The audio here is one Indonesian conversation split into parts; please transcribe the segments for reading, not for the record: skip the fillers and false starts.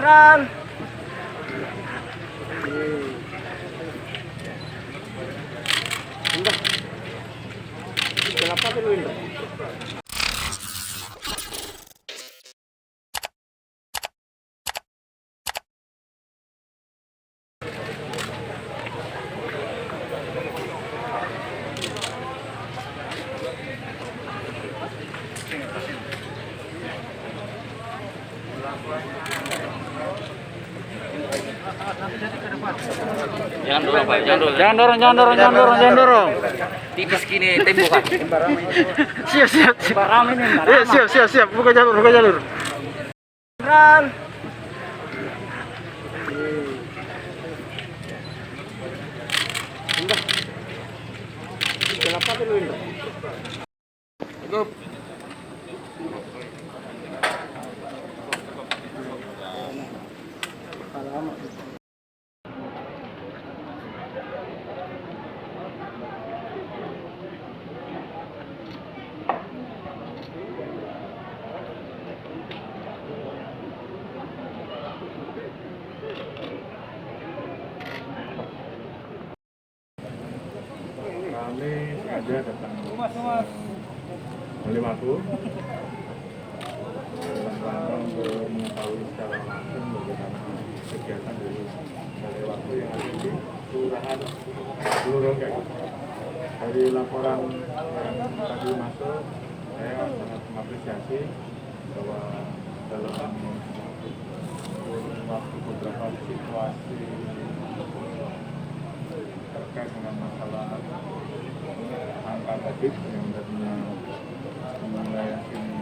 Run. Enggak. Kenapa dulu ini? Jangan dorong, Pak. Jangan dorong. Jangan dorong. Tipis gini tembok, Pak. Siap. Siap. Buka jalur. Run. Enggak. Kenapa dulu ini? Cukup. Kami sengaja datang Balimaku dalam rangka untuk mengetahui secara langsung bagaimana kegiatan dari Balimaku yang ada di Kelurahan Blorongkeng. Dari laporan yang tadi masuk, saya sangat mengapresiasi bahwa dalam waktu beberapa situasi terkait dengan masalah angka COVID yang tadinya wilayah ini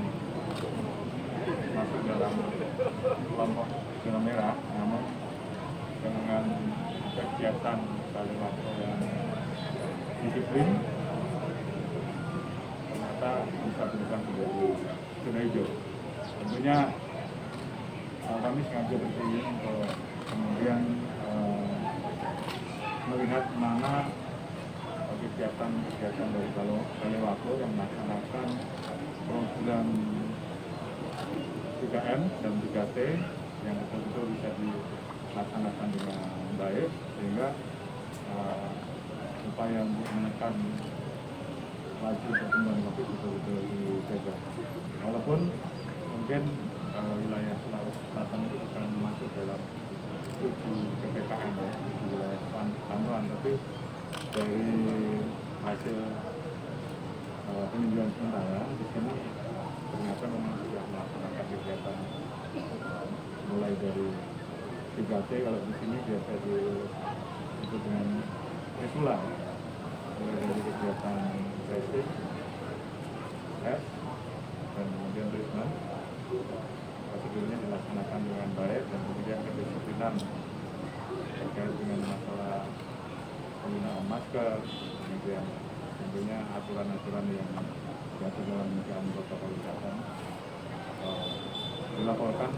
masuk dalam kelompok zona merah, namun dengan kegiatan Balimaku yang disiplin ternyata bisa berubah menjadi zona hijau. Tentunya kami sengaja berkunjung untuk kemudian melihat mana kegiatan dari Balimaku yang melaksanakan program 3M dan 3T yang betul-betul bisa dilaksanakan dengan baik sehingga upaya untuk menekan laju pertumbuhan COVID betul-betul dijaga. Walaupun mungkin wilayah Sulawesi Selatan itu bukan masuk dalam 7 PPKM ya, di wilayah Pamuan, tapi dari hasil peninjauan sementara di sini ternyata memang sudah melaksanakan kegiatan mulai dari 3T, kalau di sini biasa disebut dengan Trisula, mulai dari kegiatan tracing, tes, dan kemudian treatment. Prosedurnya dilaksanakan dengan baik dan kemudian kedisiplinan terkait dengan masalah penggunaan masker, kemudian tentunya aturan-aturan yang diatur dalam protokol kesehatan dilaporkan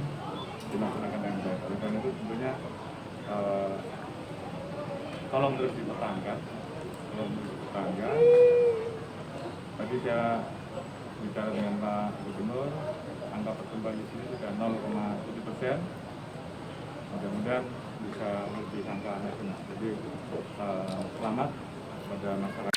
dilaksanakan dengan baik. Oleh karena itu tentunya tolong terus dipertahankan. Tadi saya bicara dengan Pak Gubernur, angka pertumbuhan di sini sudah 0,7%. Mudah-mudahan bisa lebih angka nasional. Jadi selamat pada masyarakat.